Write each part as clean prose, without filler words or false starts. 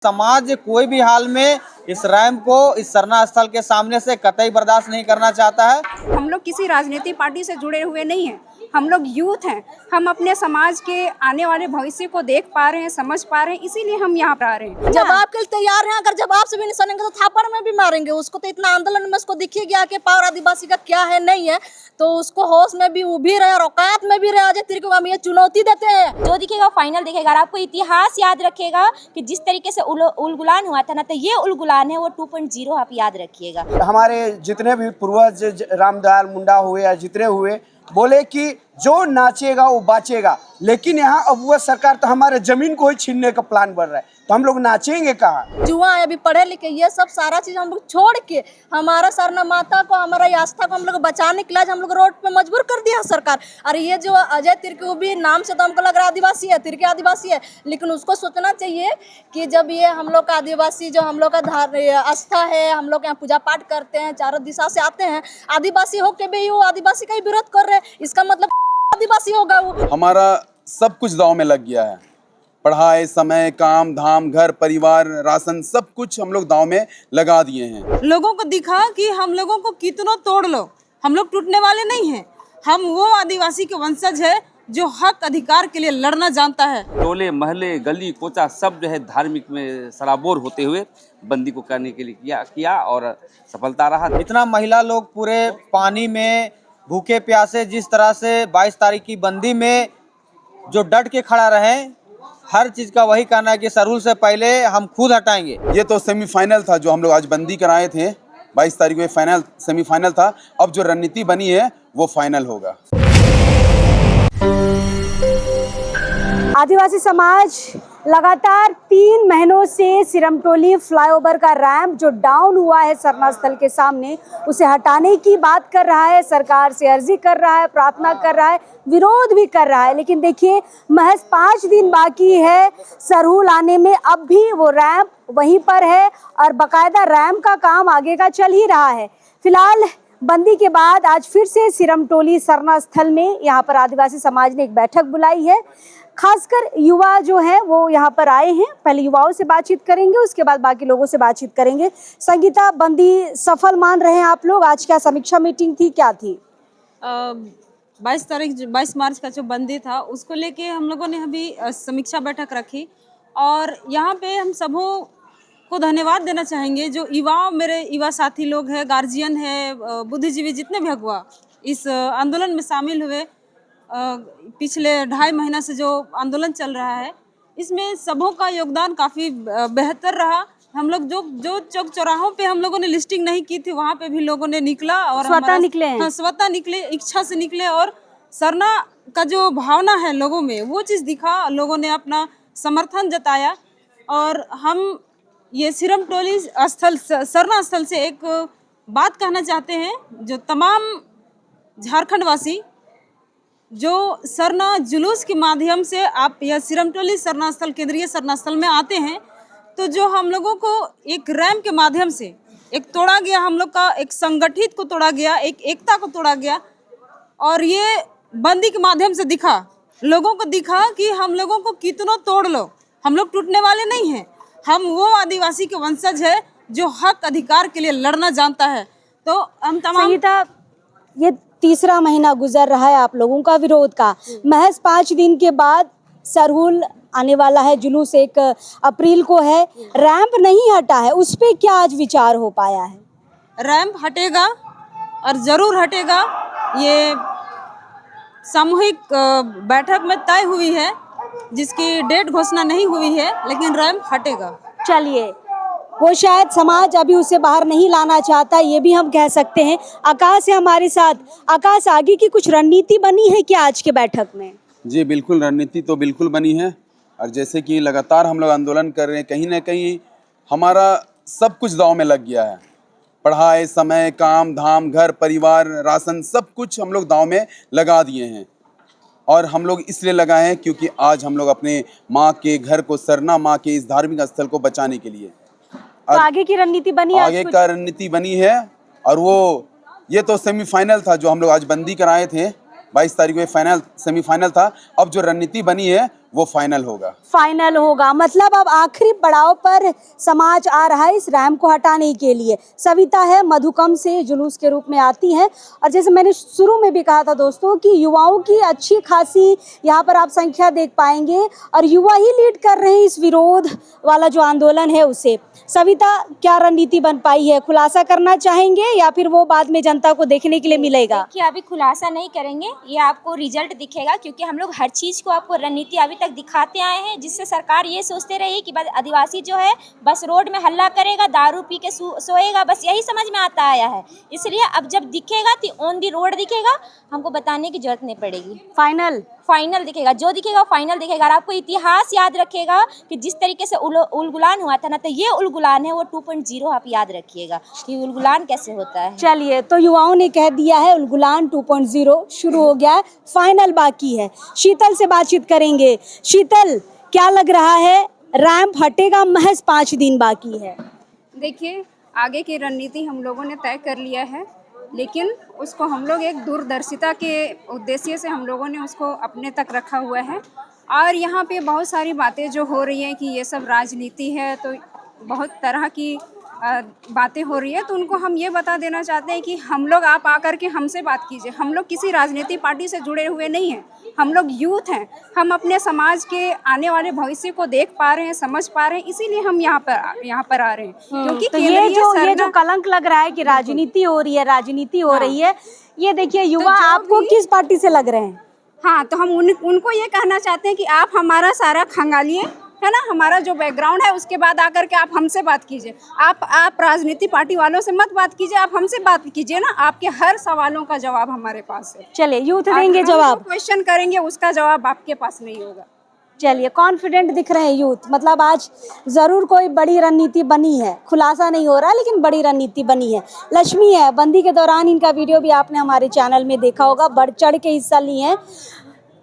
समाज कोई भी हाल में इस रैंप को इस सरना स्थल के सामने से कतई बर्दाश्त नहीं करना चाहता है। हम लोग किसी राजनीतिक पार्टी से जुड़े हुए नहीं हैं, हम लोग यूथ हैं। हम अपने समाज के आने वाले भविष्य को देख पा रहे हैं, समझ पा रहे हैं, इसीलिए हम यहाँ पर आ रहे हैं। जब आपके लिए तैयार हैं, अगर जब आपसे भी नहीं सुनेंगे तो थापड़ में भी मारेंगे उसको। तो इतना आंदोलन में उसको दिखी गया कि पावर आदिवासी का क्या है नहीं है, तो उसको होश में भी उभी रहे और औकात में भी रहे। अजय तिर्की को हम ये चुनौती देते हैं। जो दिखेगा फाइनल दिखेगा। और आपको इतिहास याद रखेगा कि जिस तरीके से उलगुलान हुआ था ना, तो ये उलगुलान है वो 2.0 आप याद रखिएगा। हमारे जितने भी पूर्वज रामदयाल मुंडा हुए या जितने हुए बोले कि जो नाचेगा वो बाचेगा, लेकिन यहाँ अब वह सरकार तो हमारे जमीन को ही छीनने का प्लान बन रहा है, तो हम लोग नाचेंगे कहाँ। जुआ है, अभी पढ़े लिखे, ये सब सारा चीज हम लोग छोड़ के हमारा सरना माता को, हमारा आस्था को हम लोग बचाने के लिए हम लोग रोड पे मजबूर कर दिया सरकार। और ये जो अजय तिर्की, वो भी नाम से तो हमको लग रहा है आदिवासी है, तिर्की आदिवासी है, लेकिन उसको सोचना चाहिए कि जब ये हम लोग का आदिवासी जो हम लोग का आस्था है, हम लोग यहाँ पूजा पाठ करते हैं, चारों दिशा से आते हैं, आदिवासी होके भी वो आदिवासी का ही विरोध कर रहे हैं, इसका मतलब आदिवासी होगा वो। हमारा सब कुछ दांव में लग गया है। पढ़ाई, समय, काम धाम, घर परिवार, राशन, सब कुछ हम लोग दांव में लगा दिए हैं। लोगों को दिखा कि हम लोगों को कितना तोड़ लो, हम लोग टूटने वाले नहीं हैं। हम वो आदिवासी के वंशज है जो हक अधिकार के लिए लड़ना जानता है। टोले महल्ले गली कोचा सब जो है धार्मिक में सराबोर होते हुए बंदी को करने के लिए किया और सफलता रहा। इतना महिला लोग पूरे पानी में भूखे प्यासे जिस तरह से 22 तारीख की बंदी में जो डट के खड़ा रहे, हर चीज का वही कहना है कि सरहुल से पहले हम खुद हटाएंगे। ये तो सेमीफाइनल था जो हम लोग आज बंदी कराए थे, 22 तारीख को फाइनल सेमीफाइनल था। अब जो रणनीति बनी है वो फाइनल होगा। आदिवासी समाज लगातार 3 महीनों से सिरमटोली फ्लाईओवर का रैंप जो डाउन हुआ है सरना स्थल के सामने, उसे हटाने की बात कर रहा है, सरकार से अर्जी कर रहा है, प्रार्थना कर रहा है, विरोध भी कर रहा है। लेकिन देखिए, महज 5 दिन बाकी है सरहुल आने में, अब भी वो रैंप वहीं पर है और बाकायदा रैंप का काम आगे का चल ही रहा है। फिलहाल बंदी के बाद आज फिर से सिरमटोली सरना स्थल में यहाँ पर आदिवासी समाज ने एक बैठक बुलाई है। खासकर युवा जो है वो यहाँ पर आए हैं। पहले युवाओं से बातचीत करेंगे, उसके बाद बाकी लोगों से बातचीत करेंगे। संगीता, बंदी सफल मान रहे हैं आप लोग? आज क्या समीक्षा मीटिंग थी, क्या थी? 22 मार्च का जो बंदी था उसको लेके हम लोगों ने अभी समीक्षा बैठक रखी और यहाँ पे हम सबों को धन्यवाद देना चाहेंगे जो मेरे युवा साथी लोग हैं, गार्जियन है, बुद्धिजीवी जितने भी हुआ इस आंदोलन में शामिल हुए। पिछले 2.5 महीना से जो आंदोलन चल रहा है, इसमें सबों का योगदान काफ़ी बेहतर रहा। हम लोग जो चौक चौराहों पे हम लोगों ने लिस्टिंग नहीं की थी, वहाँ पे भी लोगों ने निकला और स्वतः निकले हैं। हाँ, स्वतः निकले, इच्छा से निकले और सरना का जो भावना है लोगों में, वो चीज़ दिखा, लोगों ने अपना समर्थन जताया। और हम ये सिरमटोली स्थल, सरना स्थल से एक बात कहना चाहते हैं, जो तमाम झारखंड वासी जो सरना जुलूस के माध्यम से आप यह सिरमटोली सरना स्थल, केंद्रीय सरना स्थल में आते हैं, तो जो हम लोगों को एक रैंप के माध्यम से एक तोड़ा गया, हम लोग का एक संगठित को तोड़ा गया, एक एकता को तोड़ा गया। और ये बंदी के माध्यम से दिखा, लोगों को दिखा कि हम लोगों को कितना तोड़ लो, हम लोग टूटने वाले नहीं हैं। हम वो आदिवासी के वंशज है जो हक अधिकार के लिए लड़ना जानता है। तो हम तमाम संगीता, ये 3रा महीना गुजर रहा है आप लोगों का विरोध का। महज 5 दिन के बाद सरहुल आने वाला है, जुलूस 1 अप्रैल को है, रैंप नहीं हटा है, उस पे क्या आज विचार हो पाया है? रैंप हटेगा और जरूर हटेगा। ये सामूहिक बैठक में तय हुई है, जिसकी डेट घोषणा नहीं हुई है, लेकिन रैंप हटेगा। चलिए, वो शायद समाज अभी उसे बाहर नहीं लाना चाहता, ये भी हम कह सकते हैं। आकाश है हमारे साथ। आकाश, आगे की कुछ रणनीति बनी है क्या आज के बैठक में? जी बिल्कुल, रणनीति तो बिल्कुल बनी है। और जैसे कि लगातार हम लोग आंदोलन कर रहे हैं, कहीं ना कहीं हमारा सब कुछ दांव में लग गया है। पढ़ाई, समय, काम धाम, घर परिवार, राशन, सब कुछ हम लोग दांव में लगा दिए हैं। और हम लोग इसलिए लगाए हैं क्योंकि आज हम लोग अपने माँ के घर को, सरना माँ के इस धार्मिक स्थल को बचाने के लिए तो आगे की रणनीति बनी है? आगे का रणनीति बनी है। और वो ये तो सेमीफाइनल था जो हम लोग आज बंदी कराए थे, 22 तारीख को फाइनल सेमीफाइनल था। अब जो रणनीति बनी है वो फाइनल होगा। फाइनल होगा, मतलब अब आखिरी पड़ाव पर समाज आ रहा है इस रैंप को हटाने के लिए। सविता है मधुकम से जुलूस के रूप में आती है, और जैसे मैंने शुरू में भी कहा था दोस्तों कि युवाओं की अच्छी खासी यहाँ पर आप संख्या देख पाएंगे, और युवा ही लीड कर रहे हैं इस विरोध वाला जो आंदोलन है उसे। सविता, क्या रणनीति बन पाई है, खुलासा करना चाहेंगे या फिर वो बाद में जनता को देखने के लिए मिलेगा? कि अभी खुलासा नहीं करेंगे, ये आपको रिजल्ट दिखेगा, क्योंकि हम लोग हर चीज़ को आपको रणनीति अभी तक दिखाते आए हैं, जिससे सरकार ये सोचते रही कि बस आदिवासी जो है बस रोड में हल्ला करेगा, दारू पी के सोएगा, बस यही समझ में आता आया है। इसलिए अब जब दिखेगा तो ऑन दी रोड दिखेगा, हमको बताने की जरूरत नहीं पड़ेगी। फाइनल दिखेगा, जो दिखेगा फाइनल दिखेगा। और आपको इतिहास याद रखेगा कि जिस तरीके से उलगुलान हुआ था ना, तो ये उलगुलान है वो 2.0 आप याद रखिएगा कि उलगुलान कैसे होता है। चलिए, तो युवाओं ने कह दिया है उलगुलान 2.0 शुरू हो गया है, फाइनल बाकी है। शीतल से बातचीत करेंगे। शीतल, क्या लग रहा है, रैंप हटेगा, महज 5 दिन बाकी है? देखिए, आगे की रणनीति हम लोगों ने तय कर लिया है, लेकिन उसको हम लोग एक दूरदर्शिता के उद्देश्य से हम लोगों ने उसको अपने तक रखा हुआ है। और यहाँ पे बहुत सारी बातें जो हो रही हैं कि ये सब राजनीति है, तो बहुत तरह की बातें हो रही है, तो उनको हम ये बता देना चाहते हैं कि हम लोग, आप आकर के हमसे बात कीजिए। हम लोग किसी राजनीतिक पार्टी से जुड़े हुए नहीं हैं, हम लोग यूथ हैं। हम अपने समाज के आने वाले भविष्य को देख पा रहे हैं, समझ पा रहे हैं, इसीलिए हम यहाँ पर आ रहे हैं। क्योंकि तो ये जो कलंक लग रहा है कि राजनीति हो रही है, ये देखिए, युवा आपको किस पार्टी से लग रहे हैं? हाँ, तो हम उनको ये कहना चाहते हैं कि आप हमारा सारा खंगालिए, है ना, हमारा जो बैकग्राउंड है, उसके बाद आकर के आप हमसे बात कीजिए। आप राजनीति पार्टी वालों से मत बात कीजिए, आप हमसे बात कीजिए ना। आपके हर सवालों का जवाब हमारे पास है। चलिए, यूथ देंगे जवाब। क्वेश्चन करेंगे, उसका जवाब आपके पास नहीं होगा। चलिए, कॉन्फिडेंट दिख रहे हैं यूथ, मतलब आज जरूर कोई बड़ी रणनीति बनी है। खुलासा नहीं हो रहा, लेकिन बड़ी रणनीति बनी है। लक्ष्मी है, बंदी के दौरान इनका वीडियो भी आपने हमारे चैनल में देखा होगा, बढ़ चढ़ के हिस्सा लिए हैं।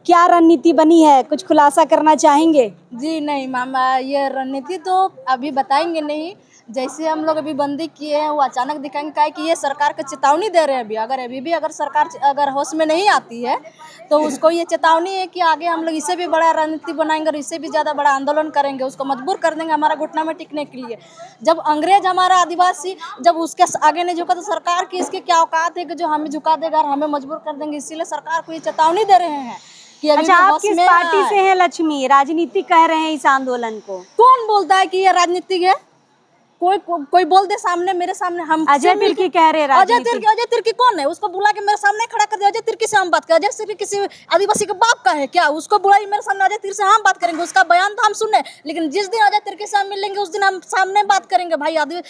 क्या रणनीति बनी है, कुछ खुलासा करना चाहेंगे? जी नहीं मामा, ये रणनीति तो अभी बताएंगे नहीं। जैसे हम लोग अभी बंदी किए हैं, वो अचानक दिखाएंगे, क्या है कि ये सरकार को चेतावनी दे रहे हैं। अगर सरकार अगर होश में नहीं आती है, तो उसको ये चेतावनी है कि आगे हम लोग इससे भी बड़ा रणनीति बनाएंगे और इससे भी ज़्यादा बड़ा आंदोलन करेंगे, उसको मजबूर कर देंगे हमारा घुटना में टिकने के लिए। जब अंग्रेज हमारा आदिवासी जब उसके आगे नहीं झुका, तो सरकार की इसकी क्या औकात है कि जो हमें झुका देगा और हमें मजबूर कर देंगे। इसीलिए सरकार को ये चेतावनी दे रहे हैं कि अभी अच्छा, आप किस पार्टी से हैं लक्ष्मी? राजनीति कह रहे हैं इस आंदोलन को। कौन बोलता है कि ये राजनीतिक है? कोई बोल दे सामने, मेरे सामने। हम अजय तिर्की कह रहे हैं राजनीति। अजय तिर्की कौन है? उसको बुला के मेरे सामने खड़ा कर दे। अजय तिर्की से हम बात करें। अजय तिर्की किसी आदिवासी के बाप का है क्या? उसको बुलाई मेरे सामने, अजय तिर्की से हम बात करेंगे, उसका बयान तो हम सुने। लेकिन जिस दिन अजय तिर्की से हम मिलेंगे, उस दिन हम सामने बात करेंगे। भाई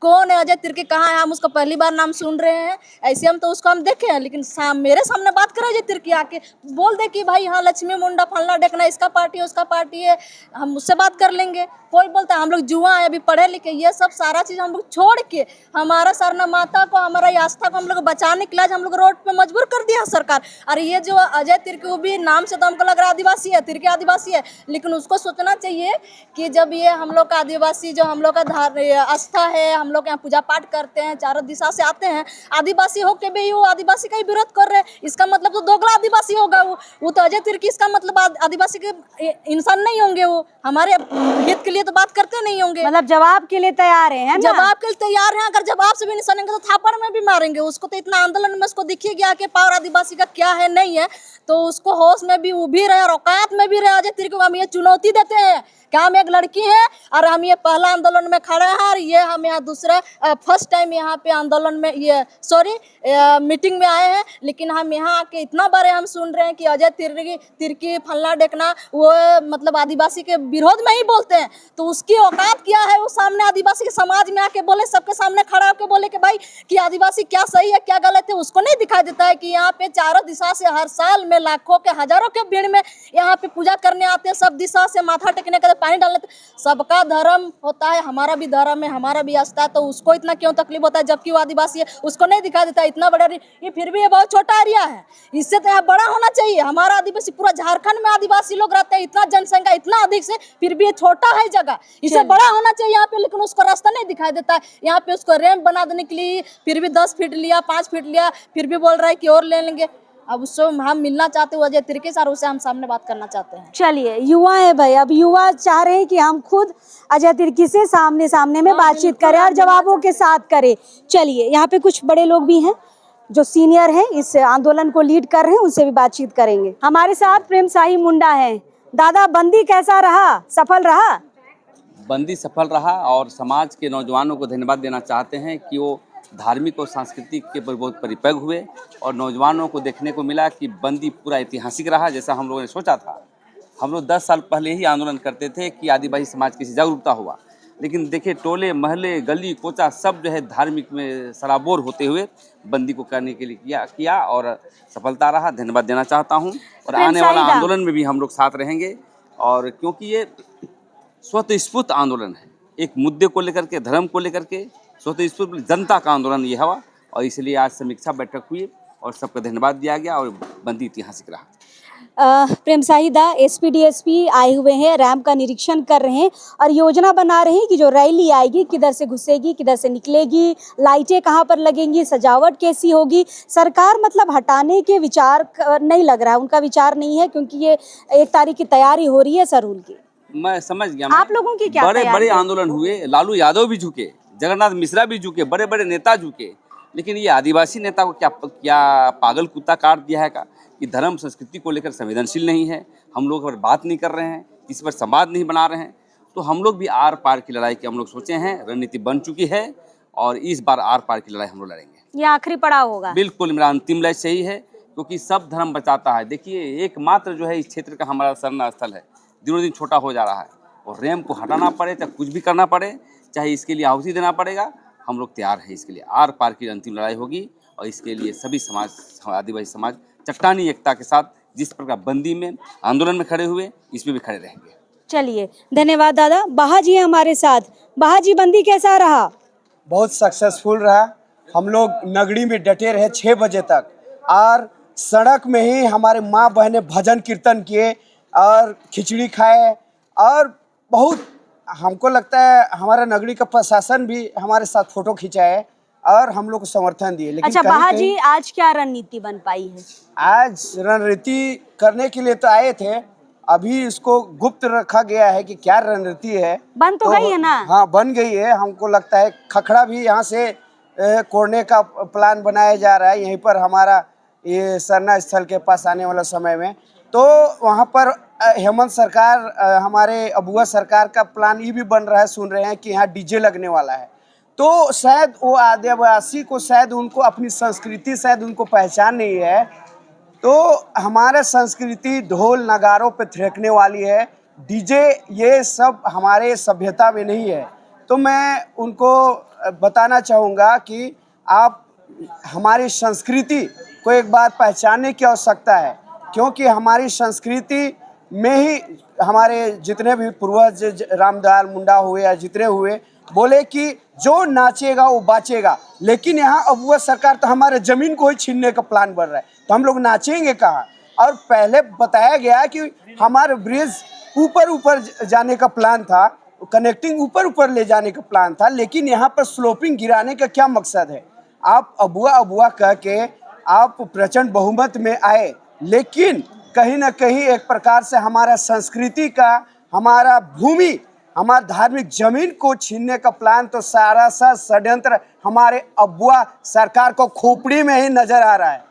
कौन है अजय तिर्की, कहाँ है? हम उसका पहली बार नाम सुन रहे हैं। ऐसे हम तो उसको हम देखे हैं, लेकिन मेरे सामने बात करे अजय तिर्की, आके बोल दे कि भाई हाँ, लक्ष्मी मुंडा फलना ढेकना, इसका पार्टी है, उसका पार्टी है, हम उससे बात कर लेंगे। कोई बोलता है हम लोग जुआ है, अभी पढ़े लिखे, ये सब सारा चीज़ हम लोग छोड़ के हमारा सरना माता को, हमारा आस्था को हम लोग बचाने के लिए हम लोग रोड पे मजबूर कर दिया सरकार। और ये जो अजय तिर्की, वो भी नाम से तो हमको लग रहा है आदिवासी है, तिर्की आदिवासी है, लेकिन उसको सोचना चाहिए कि जब ये हम लोग का आदिवासी, जो हम लोग का आस्था है, हम लोग यहाँ पूजा पाठ करते हैं, चारों दिशा से आते हैं, आदिवासी हो के भी वो आदिवासी का ही विरोध कर रहे हैं, इसका मतलब तो दोगला आदिवासी होगा वो तो अजय तिर्की, इसका मतलब आदिवासी के इंसान नहीं होंगे, वो हमारे हित के लिए तो बात करते नहीं होंगे। मतलब जवाब के लिए तैयार है ना? जवाब के लिए तैयार हैं। अगर जवाब से भी नहीं सुनेंगे तो थापड़ में भी मारेंगे उसको। तो इतना आंदोलन में उसको दिखी गया कि पावर आदिवासी का क्या है नहीं है, तो उसको होश में भी उभी रहे और औकात में भी रहे। अजय तिर्की को हम ये चुनौती देते हैं कि हम एक लड़की है और हम ये पहला आंदोलन में खड़े हैं, और ये हम यहाँ फर्स्ट टाइम यहाँ पे आंदोलन में मीटिंग में आए हैं। लेकिन हम यहाँ आके इतना बारे हम सुन रहे हैं कि अजय तिर्की फलना ढेकना वो मतलब आदिवासी के विरोध में ही बोलते हैं। तो उसकी औकात क्या है? वो सामने आदिवासी के समाज में आके बोले, सबके सामने खड़ा होकर बोले कि भाई कि आदिवासी क्या सही है क्या गलत है। उसको नहीं दिखाई देता है कि यहाँ पे चारों दिशा से हर साल में लाखों के हजारों के भीड़ में यहाँ पे पूजा करने आते हैं, सब दिशा से माथा टेकने का, पानी डालने। सबका धर्म होता है, हमारा भी धर्म है, हमारा भी आस्था है, तो उसको इतना क्यों तकलीफ होता है जबकि वो आदिवासी है? उसको नहीं दिखा देता। इतना बड़ा ये फिर भी ये बहुत छोटा एरिया है, इससे तो यहाँ बड़ा होना चाहिए। हमारा आदिवासी पूरा झारखंड में आदिवासी लोग रहते हैं, इतना जनसंख्या इतना अधिक से, फिर भी ये छोटा है जगह, इसे बड़ा होना चाहिए यहाँ पे। लेकिन उसको रास्ता नहीं दिखाई देता है। यहाँ पे उसको रैंप बना देने के लिए फिर भी 10 फीट लिया, 5 फीट लिया, फिर भी बोल रहा है कि और ले लेंगे। अब उससे हम मिलना चाहते हैं अजय तिर्की सर, उससे हम सामने बात करना चाहते हैं। चलिए, युवा है भाई, अब युवा चाह रहे हैं कि हम खुद अजय तिर्की से सामने सामने में बातचीत करें और जवाबों के साथ करें। चलिए, यहाँ पे कुछ बड़े लोग भी हैं जो सीनियर हैं, इस आंदोलन को लीड कर रहे हैं, उनसे भी बातचीत करेंगे। हमारे साथ प्रेम साही मुंडा है। दादा, बंदी कैसा रहा, सफल रहा? बंदी सफल रहा और समाज के नौजवानों को धन्यवाद देना चाहते हैं कि वो धार्मिक और सांस्कृतिक के पर बहुत परिपक्व हुए और नौजवानों को देखने को मिला कि बंदी पूरा ऐतिहासिक रहा जैसा हम लोगों ने सोचा था। हम लोग 10 साल पहले ही आंदोलन करते थे कि आदिवासी समाज की जागरूकता हुआ, लेकिन देखिए टोले महल्ले गली कोचा सब जो है धार्मिक में सराबोर होते हुए बंदी को करने के लिए किया और सफलता रहा। धन्यवाद देना चाहता हूँ और आने वाला आंदोलन में भी हम लोग साथ रहेंगे। और क्योंकि ये स्वतःस्फूर्त आंदोलन है, एक मुद्दे को लेकर के, धर्म को लेकर के, स्वतःस्फूर्त जनता का आंदोलन ये हुआ और इसलिए आज समीक्षा बैठक हुई और सबको धन्यवाद दिया गया और बंदी ऐतिहासिक रहा। प्रेम साही दा, एसपी डीएसपी आए हुए हैं, रैंप का निरीक्षण कर रहे हैं और योजना बना रहे हैं कि जो रैली आएगी किधर से घुसेगी, किधर से निकलेगी, लाइटें कहाँ पर लगेंगी, सजावट कैसी होगी। सरकार मतलब हटाने के विचार नहीं लग रहा है, उनका विचार नहीं है, क्योंकि ये 1 तारीख की तैयारी हो रही है सरूल की। मैं समझ गया। आप लोगों की क्या बड़े तैयारी बड़े है? आंदोलन हुए, लालू यादव भी झुके, जगन्नाथ मिश्रा भी झुके, बड़े बड़े नेता झुके, लेकिन ये आदिवासी नेता को क्या पागल कुत्ता काट दिया है का कि धर्म संस्कृति को लेकर संवेदनशील नहीं है, हम लोग पर बात नहीं कर रहे हैं, इस पर संवाद नहीं बना रहे हैं। तो हम लोग भी आर पार की लड़ाई की हम लोग सोचे हैं, रणनीति बन चुकी है और इस बार आर पार की लड़ाई हम लोग लड़ेंगे। ये आखिरी पड़ाव होगा? बिल्कुल, मेरा अंतिम लक्ष्य यही है, क्योंकि सब धर्म बचाता है। देखिए, एकमात्र जो है इस क्षेत्र का हमारा शरण स्थल है, दिनों दिन छोटा हो जा रहा है और रैंप को हटाना पड़े, चाहे कुछ भी करना पड़े, चाहे इसके लिए आहुति देना पड़ेगा, हम लोग तैयार हैं। इसके लिए आर पार की अंतिम लड़ाई होगी और इसके लिए सभी समाज, आदिवासी समाज चट्टानी एकता के साथ जिस प्रकार बंदी में आंदोलन में खड़े हुए, इसमें भी खड़े रहेंगे। चलिए, धन्यवाद दादा। बाहा जी है हमारे साथ। बाहा जी, बंदी कैसा रहा? बहुत सक्सेसफुल रहा। हम लोग नगरी में डटे रहे 6 बजे तक और सड़क में ही हमारे माँ बहनें भजन कीर्तन किए और खिचड़ी खाए और बहुत, हमको लगता है हमारा नगरी का प्रशासन भी हमारे साथ फोटो खिंचाए और हम लोग को समर्थन दिए। लेकिन अच्छा बाहा जी, आज क्या रणनीति बन पाई है? आज रणनीति करने के लिए तो आए थे, अभी इसको गुप्त रखा गया है कि क्या रणनीति है। बन तो गई है ना? हाँ, बन गई है। हमको लगता है खखड़ा भी यहाँ से कोड़ने का प्लान बनाया जा रहा है, यहीं पर हमारा ये सरना स्थल के पास आने वाला समय में। तो वहाँ पर हेमंत सरकार, हमारे अबुआ सरकार का प्लान ये भी बन रहा है, सुन रहे हैं कि यहाँ डीजे लगने वाला है। तो शायद वो आदिवासी को, शायद उनको अपनी संस्कृति, शायद उनको पहचान नहीं है। तो हमारा संस्कृति ढोल नगारों पे थिरकने वाली है, डीजे ये सब हमारे सभ्यता में नहीं है। तो मैं उनको बताना चाहूँगा कि आप हमारी संस्कृति को एक बार पहचानने की आवश्यकता है, क्योंकि हमारी संस्कृति में ही हमारे जितने भी पूर्वज रामदयाल मुंडा हुए या जितने हुए, बोले कि जो नाचेगा वो बाचेगा। लेकिन यहाँ अबुआ सरकार तो हमारे ज़मीन को ही छीनने का प्लान बन रहा है, तो हम लोग नाचेंगे कहाँ? और पहले बताया गया कि हमारे ब्रिज ऊपर जाने का प्लान था, कनेक्टिंग ऊपर ले जाने का प्लान था, लेकिन यहाँ पर स्लोपिंग गिराने का क्या मकसद है? आप अबुआ कह के आप प्रचंड बहुमत में आए, लेकिन कहीं ना कहीं एक प्रकार से हमारा संस्कृति का, हमारा भूमि, हमारा धार्मिक जमीन को छीनने का प्लान, तो सारा सा षड्यंत्र हमारे अबुआ सरकार को खोपड़ी में ही नजर आ रहा है।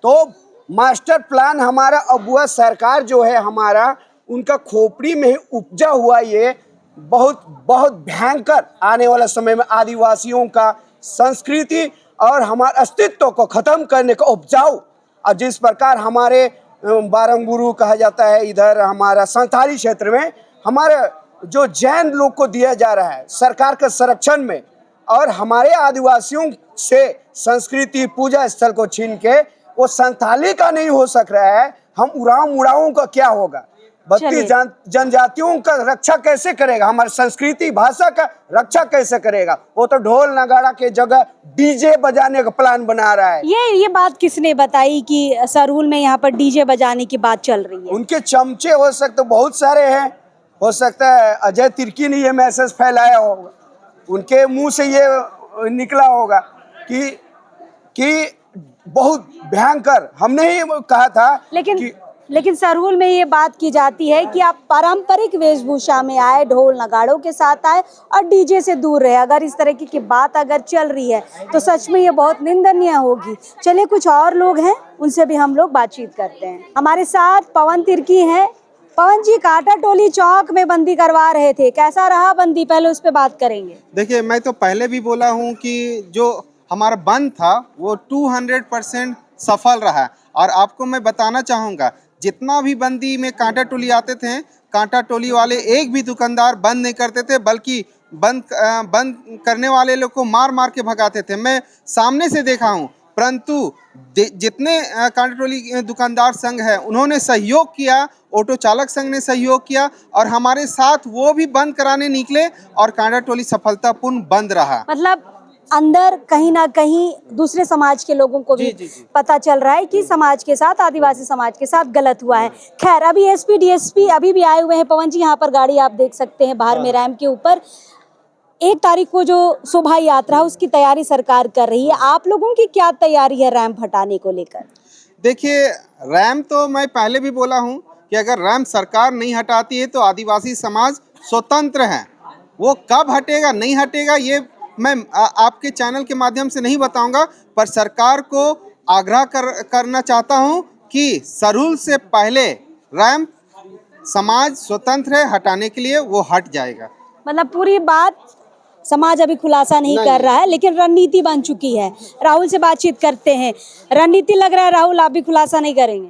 तो मास्टर प्लान हमारा अबुआ सरकार जो है हमारा, उनका खोपड़ी में ही उपजा हुआ ये बहुत भयंकर आने वाला समय में आदिवासियों का संस्कृति और हमारे अस्तित्व को खत्म करने का उपजाऊ, और जिस प्रकार हमारे बारंगुरु कहा जाता है, इधर हमारा संथाली क्षेत्र में हमारे जो जैन लोग को दिया जा रहा है सरकार के संरक्षण में, और हमारे आदिवासियों से संस्कृति पूजा स्थल को छीन के वो संथाली का नहीं हो सक रहा है, हम उरांव मुड़ाओं का क्या होगा? बत्ती जनजातियों का रक्षा कैसे करेगा? हमारी संस्कृति भाषा का रक्षा कैसे करेगा? वो तो ढोल नगाड़ा के जगह डीजे बजाने का प्लान बना रहा है। ये बात किसने बताई कि सरूल में यहाँ पर डीजे बजाने की बात चल रही है? उनके चमचे हो सकते, बहुत सारे हैं, हो सकता है अजय तिर्की ने ये मैसेज फैलाया होगा, उनके मुंह से ये निकला होगा कि बहुत भयंकर, हमने ही कहा था लेकिन सरहुल में ये बात की जाती है कि आप पारंपरिक वेशभूषा में आए, ढोल नगाड़ों के साथ आए और डीजे से दूर रहे। अगर इस तरह की बात अगर चल रही है तो सच में ये बहुत निंदनीय होगी। चलिए कुछ और लोग हैं, उनसे भी हम लोग बातचीत करते हैं। हमारे साथ पवन तिर्की हैं। पवन जी, कांटा टोली चौक में बंदी करवा रहे थे, कैसा रहा बंदी, पहले उस पर बात करेंगे। देखिए, मैं तो पहले भी बोला हूँ कि जो हमारा बंद था वो 200% सफल रहा। और आपको मैं बताना चाहूँगा, जितना भी बंदी में कांटा टोली आते थे, कांटा टोली वाले एक भी दुकानदार बंद नहीं करते थे, बल्कि बंद करने वाले लोग को मार मार के भगाते थे। मैं सामने से देखा हूँ। परंतु जितने कांटा टोली दुकानदार संघ है उन्होंने सहयोग किया, ऑटो चालक संघ ने सहयोग किया और हमारे साथ वो भी बंद कराने निकले और कांटा टोली सफलतापूर्ण बंद रहा। मतलब अंदर कहीं ना कहीं दूसरे समाज के लोगों को भी पता चल रहा है कि समाज के साथ, आदिवासी समाज के साथ गलत हुआ है। खैर, अभी एसपी डीएसपी अभी भी आए हुए हैं। पवन जी, यहाँ पर गाड़ी आप देख सकते हैं बाहर में रैंप के ऊपर। 1 तारीख को जो शोभा यात्रा उसकी तैयारी सरकार कर रही है, आप लोगों की क्या तैयारी है रैंप हटाने को लेकर? देखिए, रैंप तो मैं पहले भी बोला हूँ कि अगर रैंप सरकार नहीं हटाती है तो आदिवासी समाज स्वतंत्र है। वो कब हटेगा नहीं हटेगा ये मैं आपके चैनल के माध्यम से नहीं बताऊंगा, पर सरकार को आग्रह करना चाहता हूं कि सरहुल से पहले रैंप समाज स्वतंत्र है, हटाने के लिए वो हट जाएगा। मतलब पूरी बात समाज अभी खुलासा नहीं कर रहा है, लेकिन रणनीति बन चुकी है। राहुल से बातचीत करते हैं। रणनीति लग रहा है राहुल, आप भी खुलासा नहीं करेंगे?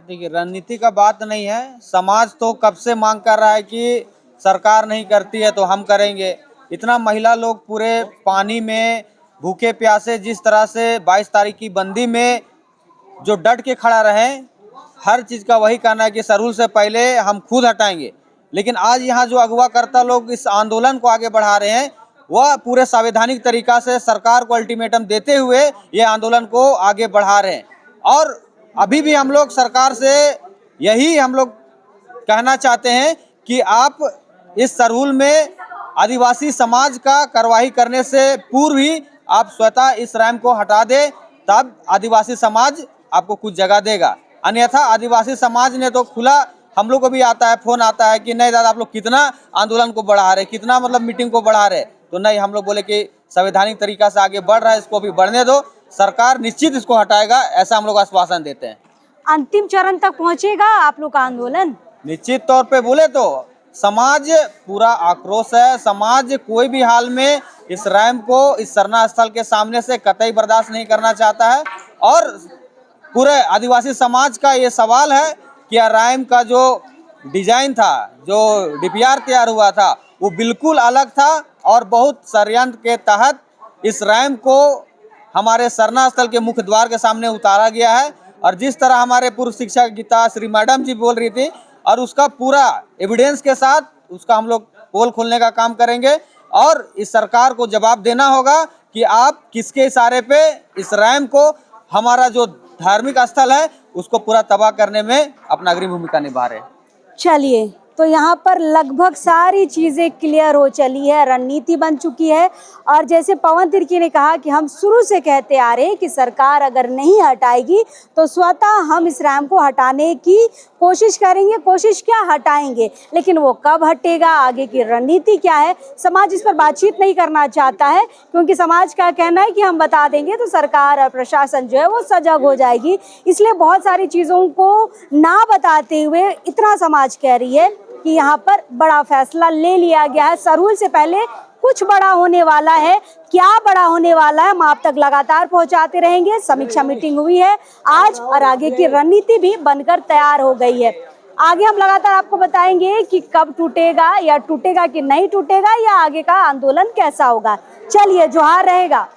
देखिए, रणनीति का बात नहीं है। समाज तो कब से मांग कर रहा है कि सरकार नहीं करती है तो हम करेंगे। इतना महिला लोग पूरे पानी में भूखे प्यासे जिस तरह से 22 तारीख की बंदी में जो डट के खड़ा रहे, हर चीज़ का वही कहना है कि सरहुल से पहले हम खुद हटाएंगे। लेकिन आज यहाँ जो अगवा लोग इस आंदोलन को आगे बढ़ा रहे हैं, वह पूरे संवैधानिक तरीका से सरकार को अल्टीमेटम देते हुए ये आंदोलन को आगे बढ़ा रहे हैं। और अभी भी हम लोग सरकार से यही हम लोग कहना चाहते हैं कि आप इस सरहुल में आदिवासी समाज का कार्रवाई करने से पूर्व ही आप स्वतः इस रैंप को हटा दे, तब आदिवासी समाज आपको कुछ जगह देगा। अन्यथा आदिवासी समाज ने तो खुला, हम लोग को भी आता है, फोन आता है कि नहीं दादा आप लोग कितना आंदोलन को बढ़ा रहे, कितना मतलब मीटिंग को बढ़ा रहे। तो नहीं, हम लोग बोले कि संवैधानिक तरीका से आगे बढ़ रहा है, इसको भी बढ़ने दो, सरकार निश्चित इसको हटाएगा, ऐसा हम लोग आश्वासन देते हैं। अंतिम चरण तक पहुंचेगा आप लोग का आंदोलन? निश्चित तौर पे बोले तो समाज पूरा आक्रोश है। समाज कोई भी हाल में इस रैंप को इस सरना स्थल के सामने से कतई बर्दाश्त नहीं करना चाहता है। और पूरे आदिवासी समाज का ये सवाल है कि रैंप का जो डिजाइन था, जो डीपीआर तैयार हुआ था, वो बिल्कुल अलग था और बहुत षड्यंत्र के तहत इस रैंप को हमारे सरना स्थल के मुख्य द्वार के सामने उतारा गया है। और जिस तरह हमारे पूर्व शिक्षा गीता श्री मैडम जी बोल रही थी, और उसका पूरा एविडेंस के साथ उसका हम लोग पोल खोलने का काम करेंगे और इस सरकार को जवाब देना होगा कि आप किसके इशारे पे इस रैंप को, हमारा जो धार्मिक स्थल है, उसको पूरा तबाह करने में अपना अग्रिम भूमिका निभा रहे हैं। चलिए, तो यहाँ पर लगभग सारी चीज़ें क्लियर हो चली है, रणनीति बन चुकी है। और जैसे पवन तिर्की ने कहा कि हम शुरू से कहते आ रहे हैं कि सरकार अगर नहीं हटाएगी तो स्वतः हम इस रैंप को हटाने की कोशिश करेंगे। कोशिश क्या, हटाएंगे, लेकिन वो कब हटेगा, आगे की रणनीति क्या है, समाज इस पर बातचीत नहीं करना चाहता है, क्योंकि समाज का कहना है कि हम बता देंगे तो सरकार और प्रशासन जो है वो सजग हो जाएगी। इसलिए बहुत सारी चीज़ों को ना बताते हुए इतना समाज कह रही है कि यहाँ पर बड़ा फैसला ले लिया गया है। सरहुल से पहले कुछ बड़ा होने वाला है। क्या बड़ा होने वाला है, हम आप तक लगातार पहुंचाते रहेंगे। समीक्षा मीटिंग हुई है आज और आगे की रणनीति भी बनकर तैयार हो गई है। आगे हम लगातार आपको बताएंगे कि कब टूटेगा या टूटेगा कि नहीं टूटेगा, या आगे का आंदोलन कैसा होगा। चलिए, जोहार रहेगा।